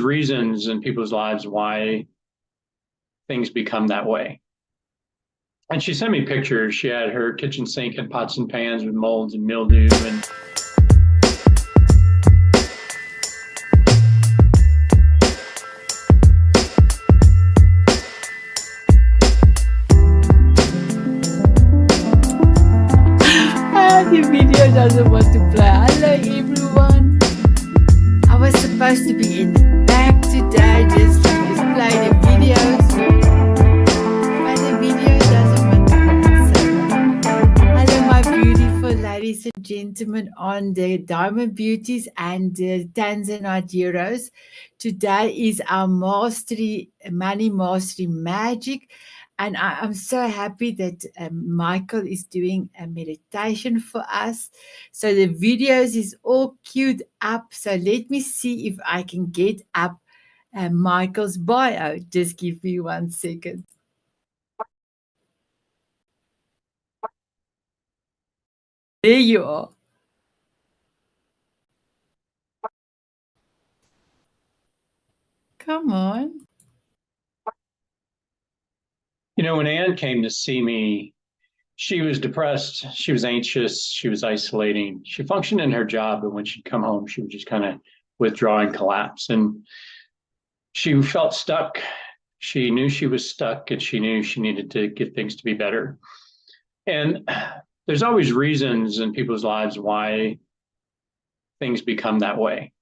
always reasons in people's lives why things become that way. And she sent me pictures. She had her kitchen sink and pots and pans with molds and mildew and the video doesn't want to play. Hello everyone. I was supposed to be in the back today just to play the videos, but the video doesn't want to play. So, hello my beautiful ladies and gentlemen on the Diamond Beauties and the Tanzanite Heroes. Today is our money mastery magic. And I'm so happy that Michael is doing a meditation for us. So the videos is all queued up. So let me see if I can get up Michael's bio. Just give me 1 second. There you are. Come on. You know, when Anne came to see me, she was depressed, she was anxious, she was isolating. She functioned in her job, but when she'd come home, she would just kind of withdraw and collapse. And she felt stuck. She knew she was stuck, and she knew she needed to get things to be better. And there's always reasons in people's lives why things become that way.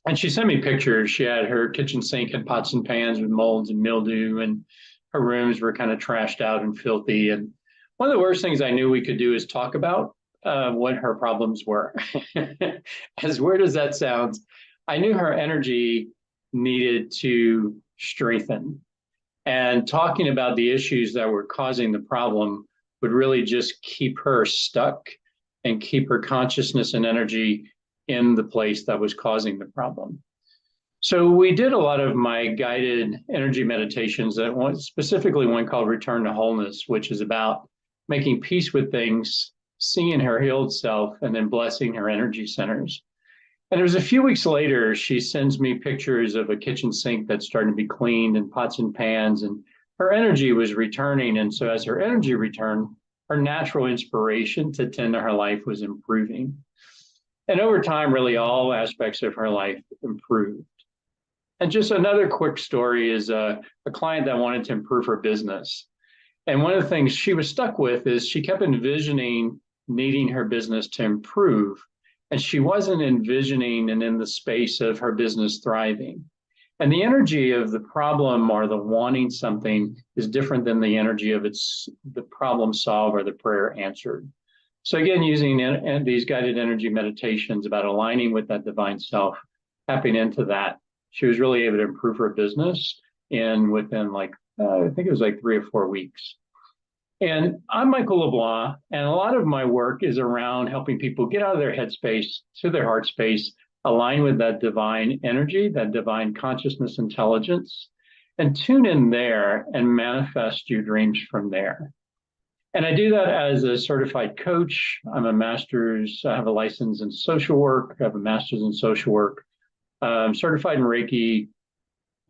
And she sent me pictures. She had her kitchen sink and pots and pans with molds and mildew, and her rooms were kind of trashed out and filthy. And one of the worst things I knew we could do is talk about what her problems were. As weird as that sounds, I knew her energy needed to strengthen. And talking about the issues that were causing the problem would really just keep her stuck and keep her consciousness and energy in the place that was causing the problem. So we did a lot of my guided energy meditations, specifically one called Return to Wholeness, which is about making peace with things, seeing her healed self, and then blessing her energy centers. And it was a few weeks later, she sends me pictures of a kitchen sink that's starting to be cleaned and pots and pans, and her energy was returning. And so as her energy returned, her natural inspiration to tend to her life was improving. And over time, really all aspects of her life improved. And just another quick story is a client that wanted to improve her business. And one of the things she was stuck with is she kept envisioning needing her business to improve, and she wasn't envisioning and in the space of her business thriving. And the energy of the problem or the wanting something is different than the energy of the problem solved or the prayer answered. So again, using these guided energy meditations about aligning with that divine self, tapping into that, she was really able to improve her business within I think it was like 3 or 4 weeks. And I'm Michael LaBlanc, and a lot of my work is around helping people get out of their headspace to their heart space, align with that divine energy, that divine consciousness intelligence, and tune in there and manifest your dreams from there. And I do that as a certified coach. I have a license in social work. I have a master's in social work. I'm certified in Reiki.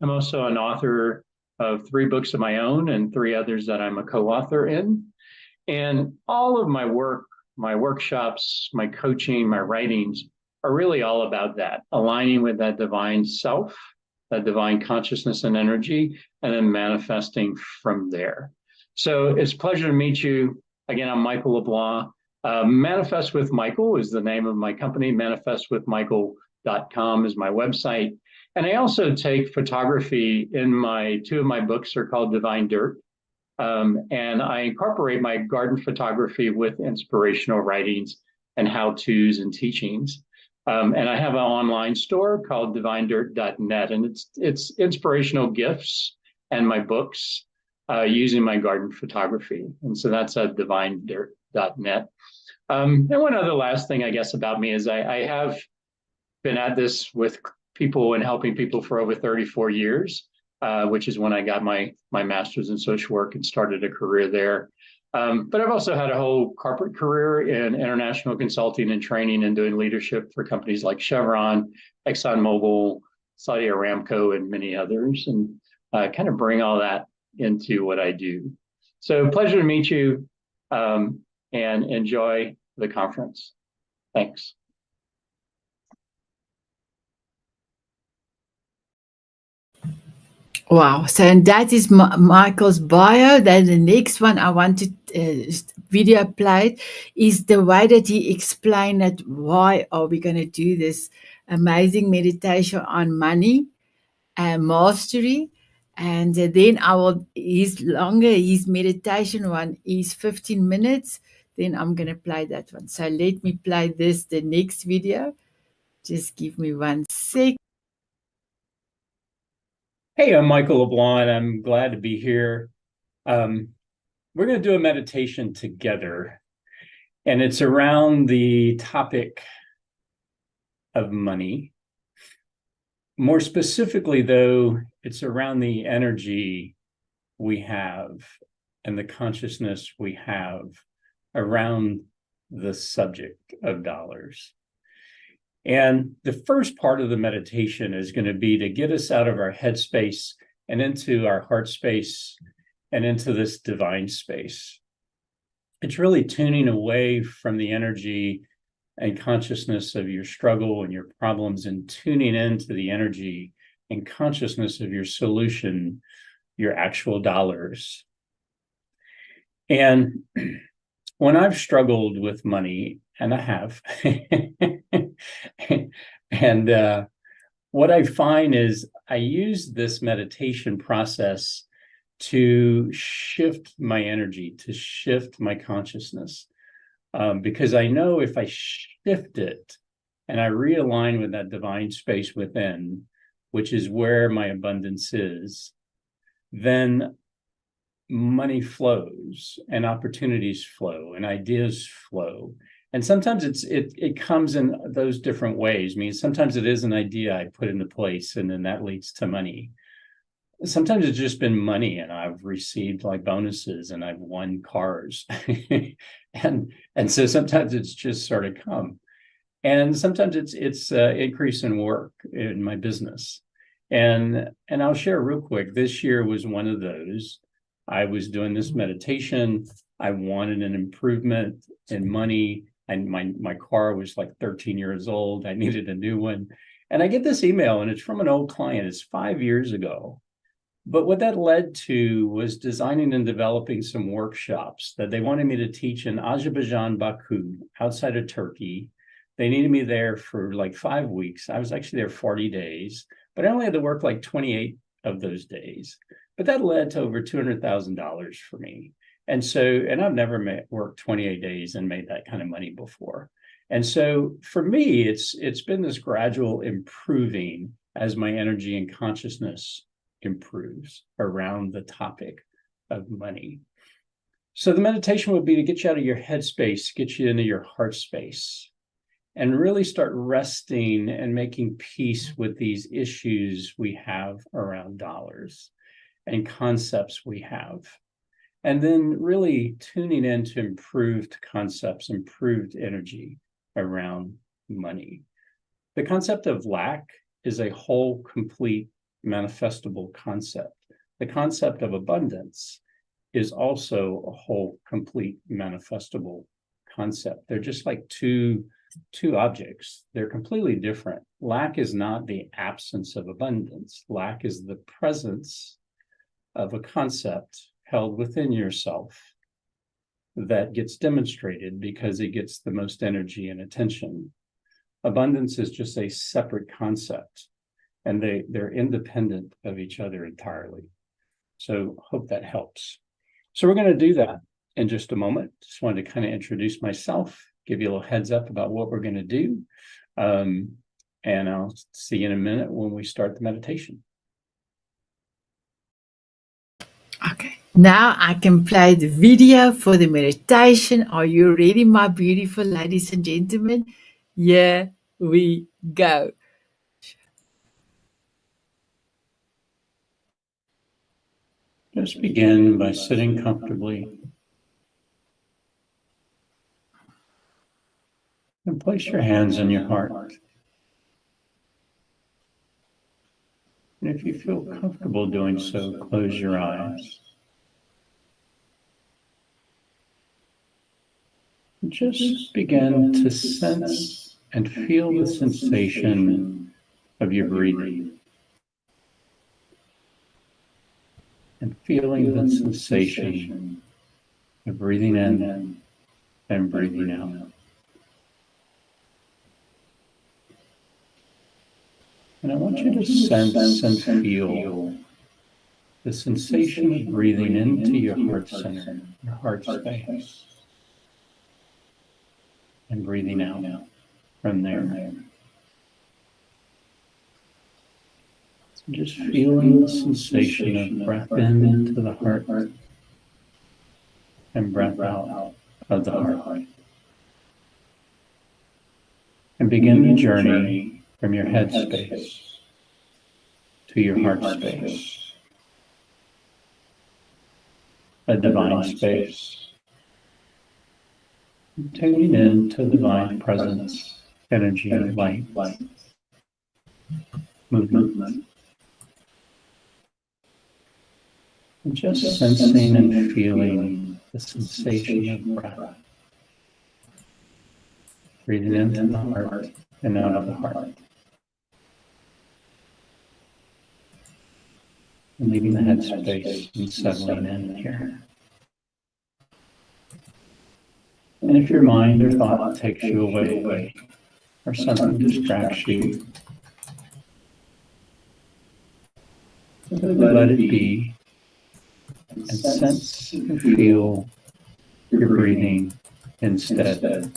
I'm also an author of 3 books of my own and 3 others that I'm a co-author in. And all of my work, my workshops, my coaching, my writings are really all about that, aligning with that divine self, that divine consciousness and energy, and then manifesting from there. So it's a pleasure to meet you. Again, I'm Michael LaBlanc. Manifest with Michael is the name of my company. Manifestwithmichael.com is my website. And I also take photography in 2 of my books are called Divine Dirt. And I incorporate my garden photography with inspirational writings and how-tos and teachings. And I have an online store called divinedirt.net, and it's inspirational gifts and my books using my garden photography. And so that's at divinedirt.net. And one other last thing, I guess, about me is I have been at this with people and helping people for over 34 years, which is when I got my master's in social work and started a career there. But I've also had a whole corporate career in international consulting and training and doing leadership for companies like Chevron, ExxonMobil, Saudi Aramco and many others, and kind of bring all that into what I do. So pleasure to meet you, and enjoy the conference. Thanks. Wow. So, and that is Michael's bio. Then the next one I wanted video played is the way that he explained that why are we going to do this amazing meditation on money and mastery. And then his meditation one is 15 minutes. Then I'm going to play that one. So let me play the next video. Just give me 1 sec. Hey, I'm Michael LaBlanc. I'm glad to be here. We're going to do a meditation together, and it's around the topic of money. More specifically, though, it's around the energy we have and the consciousness we have around the subject of dollars. And the first part of the meditation is going to be to get us out of our head space and into our heart space and into this divine space. It's really tuning away from the energy and consciousness of your struggle and your problems and tuning into the energy and consciousness of your solution, your actual dollars. And when I've struggled with money, and I have, and what I find is I use this meditation process to shift my energy, to shift my consciousness, because I know if I shift it and I realign with that divine space within, which is where my abundance is, then money flows and opportunities flow and ideas flow. And sometimes it comes in those different ways. I mean, sometimes it is an idea I put into place and then that leads to money. Sometimes it's just been money and I've received like bonuses and I've won cars. and so sometimes it's just sort of come. And sometimes it's increase in work in my business. And I'll share real quick, this year was one of those. I was doing this meditation. I wanted an improvement in money. And my car was like 13 years old. I needed a new one. And I get this email and it's from an old client. It's 5 years ago. But what that led to was designing and developing some workshops that they wanted me to teach in Azerbaijan, Baku, outside of Turkey. They needed me there for like 5 weeks. I was actually there 40 days, but I only had to work like 28 of those days. But that led to over $200,000 for me. And so, and I've never worked 28 days and made that kind of money before. And so for me, it's been this gradual improving as my energy and consciousness improves around the topic of money. So the meditation would be to get you out of your head space, get you into your heart space, and really start resting and making peace with these issues we have around dollars and concepts we have. And then really tuning into improved concepts, improved energy around money. The concept of lack is a whole, complete, manifestable concept. The concept of abundance is also a whole, complete, manifestable concept. They're just like two objects. They're completely different. Lack is not the absence of abundance. Lack is the presence of a concept held within yourself that gets demonstrated because it gets the most energy and attention. Abundance is just a separate concept, and they're independent of each other entirely. So hope that helps. So we're going to do that in just a moment. Just wanted to kind of introduce myself, give you a little heads up about what we're going to do. And I'll see you in a minute when we start the meditation. Okay, now I can play the video for the meditation. Are you ready, my beautiful ladies and gentlemen? Here we go. Just begin by sitting comfortably and place your hands on your heart. And if you feel comfortable doing so, close your eyes. Just begin to sense and feel the sensation of your breathing. And feeling the sensation of breathing in and breathing out. And I want you to sense and feel the sensation of breathing into your heart center, your heart space, and breathing out from there. So just feeling the sensation of breath into the heart and breath out of the heart. And begin the journey from your head space to your heart space, a divine space. Tuning in to divine presence, energy, light, movement. And just sensing and feeling the sensation of breath. Breathing into the heart and out of the heart. And leaving the head space and settling in here. And if your mind or thought takes you away, or something distracts you, simply let it be and sense and feel your breathing instead.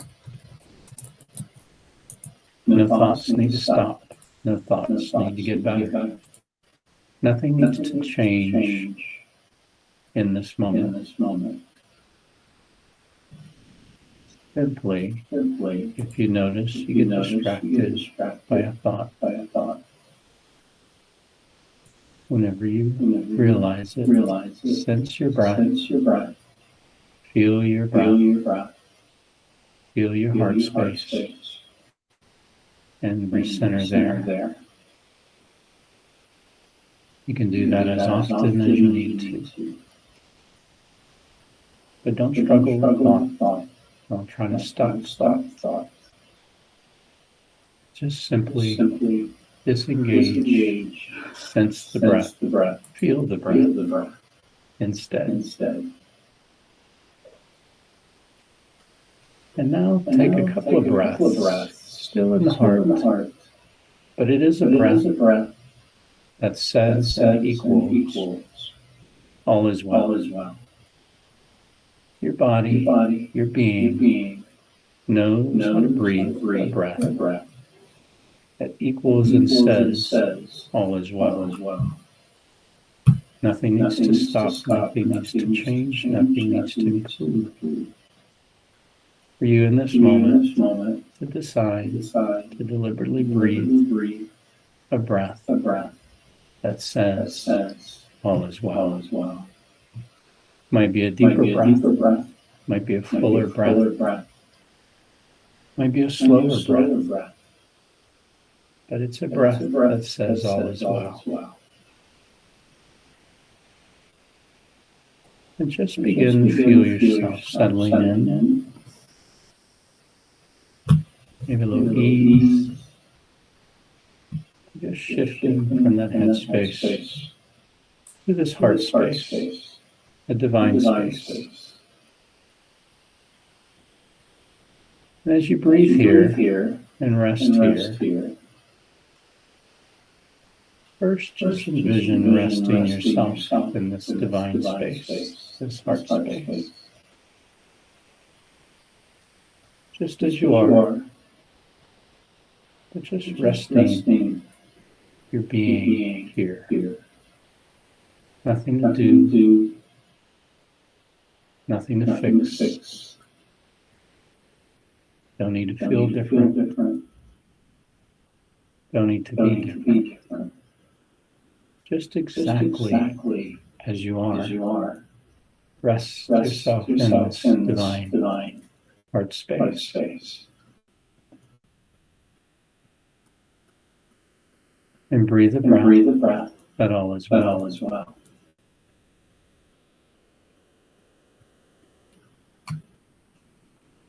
No thoughts need to stop. No thoughts need to get better. Nothing needs to change in this moment. Simply, if you notice you get distracted by a thought, whenever you realize it, sense your breath, feel your breath, feel your heart space, and recenter there. You can do that as often as you need to. But don't struggle with thought. Don't try to stop thought. Just simply disengage, sense the breath, feel the breath instead. And now take a couple of breaths, still in the heart, but it is a breath that says and equals all is well. Your body, your being, knows how to breathe a breath that equals and says all is well. Nothing needs to stop, nothing needs to change, nothing needs to improve. For you in this moment to decide to deliberately breathe a breath that says all is well. Might be a deeper breath, might be a fuller breath, might be a slower breath, but it's a breath that says all is well. And just begin to feel yourself settling in, maybe a little ease, just shifting from that head space to this heart space. A divine space. And as you breathe here and rest here, first just envision resting yourself in this divine space, this heart space. Just as you are, but just resting your being here. Nothing to do. Nothing to fix. Don't need to feel different. Don't need to be different. Just exactly as you are. Rest yourself in this divine heart space. And breathe a breath that all is well.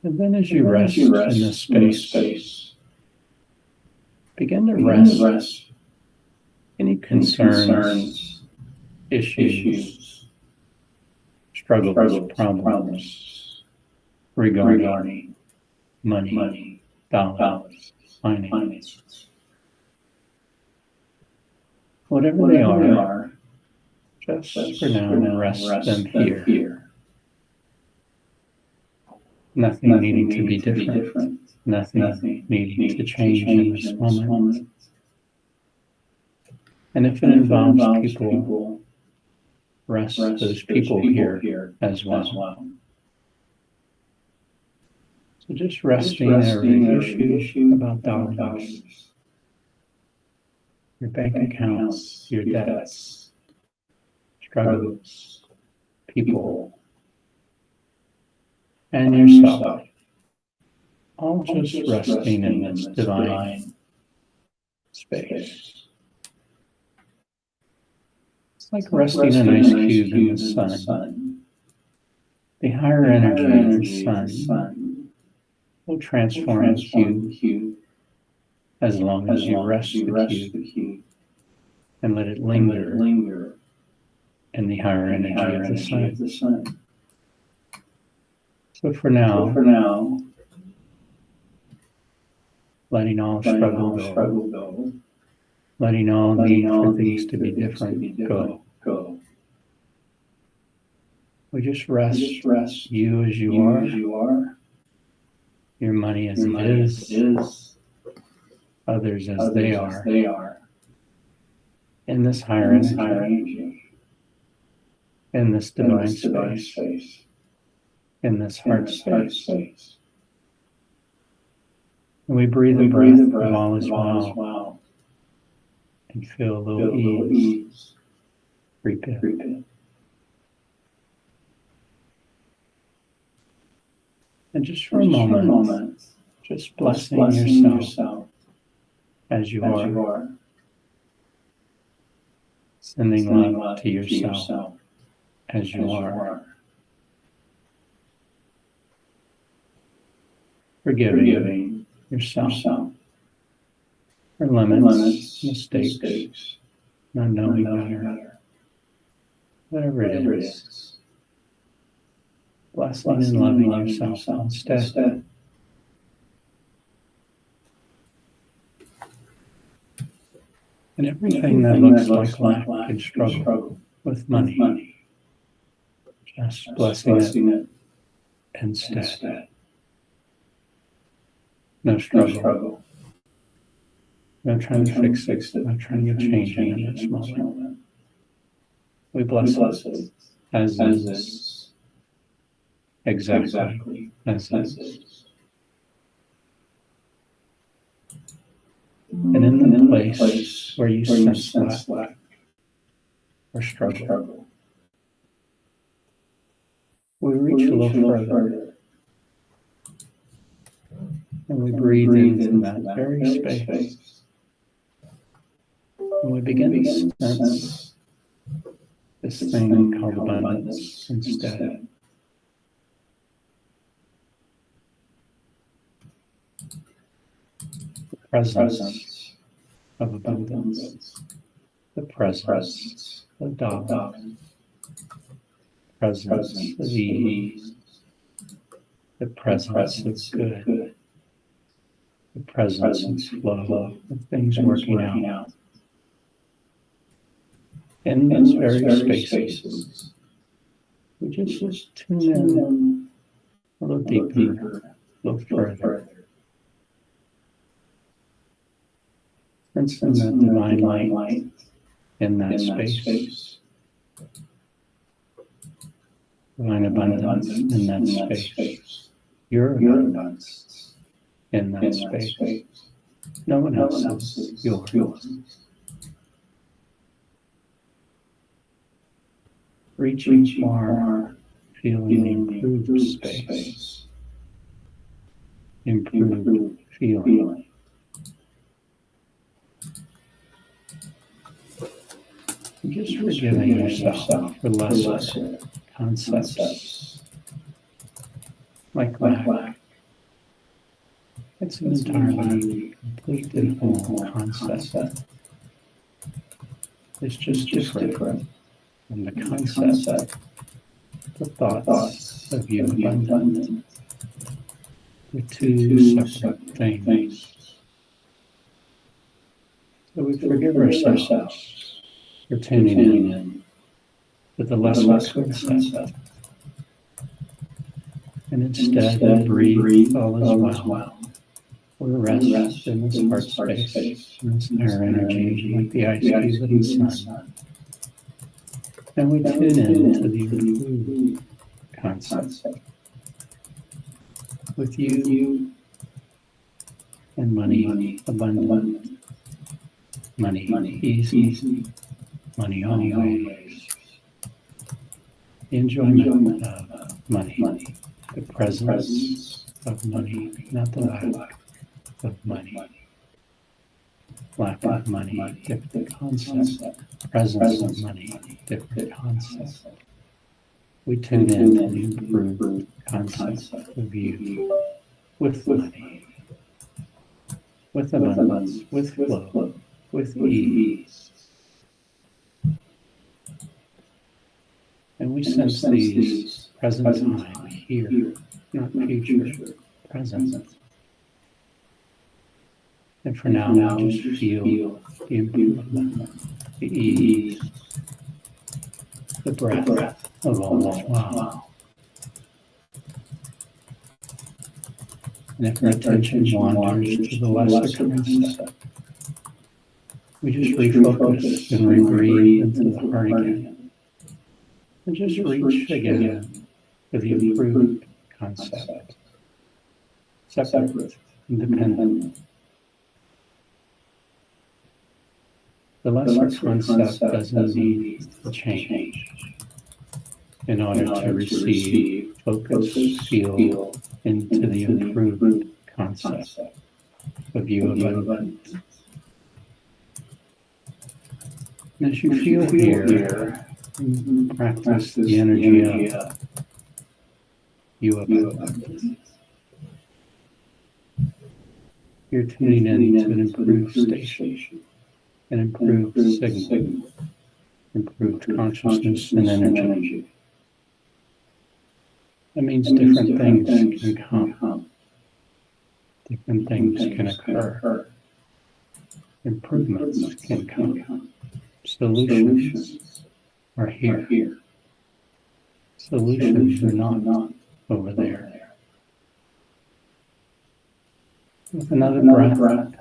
And then as you rest in this space, begin to rest any concerns, issues, struggles, problems regarding money, dollars, finances. Whatever they are, just for now rest them here. Nothing needing to be different, nothing needing to change in this moment. And if it involves people, rest those people here as well. So just resting every issue about dollars, your bank accounts, your debts, struggles, people, and yourself, all just resting in this divine space. It's like resting an ice cube in the sun. The higher energy of the sun will transform the cube as long as you rest the cube and let it linger in the higher energy of the sun. So for now, letting all struggle go, letting all need for things to be different go. We just rest you as you are, your money as it is, others as they are, in this higher energy, in this divine space, in this heart space. And we breathe a breath of all is well and feel a little ease creep in. And just for a moment, just blessing yourself as you are, sending love to yourself as you are, forgiving yourself for limits, mistakes, not knowing better, whatever it is. Blessing and loving yourself instead. And everything that looks like lack and struggle with money, just blessing it instead. No struggle. No trying to fix it. No trying to change it in this moment. We bless it as is. Exactly as is. And in the place where you sense lack or struggle, we reach a little further and we breathe into that very space. And we begin to sense this thing called abundance instead. Presence of abundance, the presence of dollars, presence of ease, the presence of good, the presence of flow of things working out. In those very spaces, we just tune in a little deeper, a little further. Sensing that divine light in that space. Divine abundance in that space. Your abundance in that space. No one else's, yours. Reaching far, feeling improved space. Improved feeling. Just forgiving yourself for lesser concepts like lack. It's an entirely complete and whole concept. It's just different from the concept, the thoughts of you abundant. They're two separate things. So we forgive ourselves for tuning in to the lesser concept. And instead we breathe all is well. We rest in this heart space, in this higher energy, like the ice cube in the sun. And we tune in to the improved concept with you and money abundant, money easy, money always. The enjoyment of money, the presence of money, not the lack of money. Lack of money, different concept. Presence of money, different concept. We tune in to the improved concept of you with money, with abundance, with flow, with ease. And we sense these present time here, not future, present. And for now, just feel the improvement, the ease, the breath of all is well. And if our attention wanders to the lesser concept, we just refocus and rebreathe into the heart again. And just reach again for the improved concept, separate, independent. The lesser concept doesn't need to change in order to receive, focus, feel into the improved concept of you abundant. And as you feel here, practice the energy of you abundant. You're tuning into an improved station, an improved signal, improved consciousness and energy. That means different things can come. Different things can occur. Improvements can come. Solutions are here. Solutions are not over there. With another breath,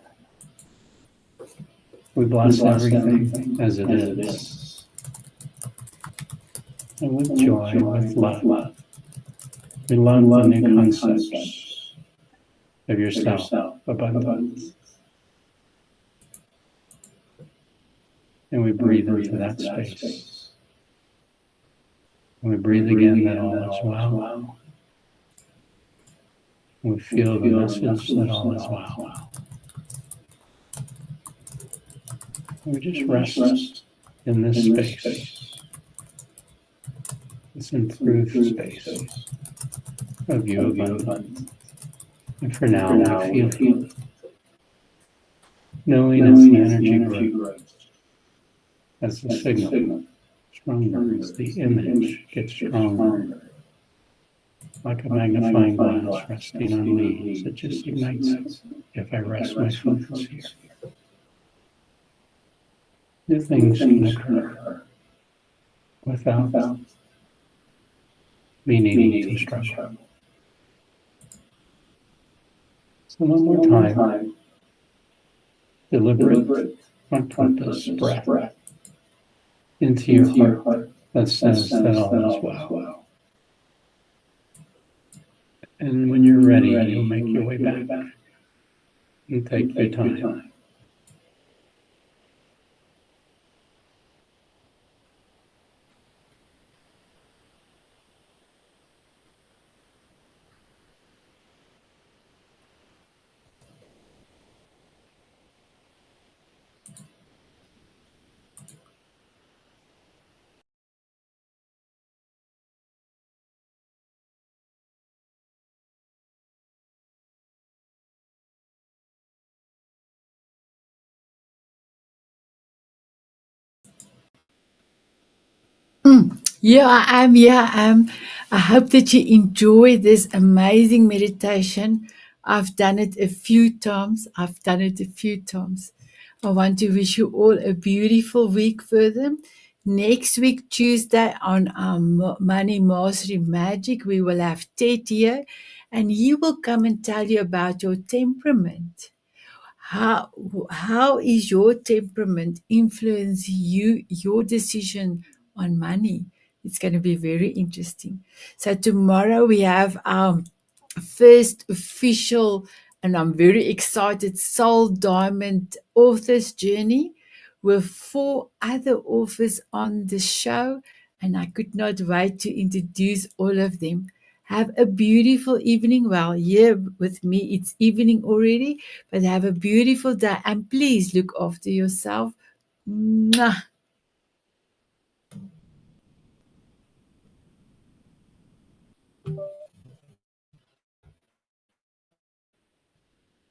we bless everything as it is. And with joy, with love, we love the new concepts of yourself, abundance. And we breathe into that space. And we breathe again that all is well. We feel the message that all is well. And we just rest in this space, this improved space of you abundant. And for now, we feel it. Knowing as the energy grows, as the signal stronger, as the image gets stronger, like a magnifying glass resting on leaves, it just ignites if I rest my focus here. New things can occur without me needing to struggle. So one more time, deliberate front purpose breath into your heart that says that all is well. And when you're ready, you'll make your way back and take your time. Here I am. Here I am. I hope that you enjoy this amazing meditation. I've done it a few times. I want to wish you all a beautiful week further. Next week, Tuesday, on our Money Mastery Magic, we will have Ted here, and he will come and tell you about your temperament. How is your temperament influence your decision on money? It's going to be very interesting. So tomorrow we have our first official, and I'm very excited, Soul Diamond author's journey with 4 other authors on the show, and I could not wait to introduce all of them. Have a beautiful evening. Well, here with me, it's evening already, but have a beautiful day, and please look after yourself. Mwah.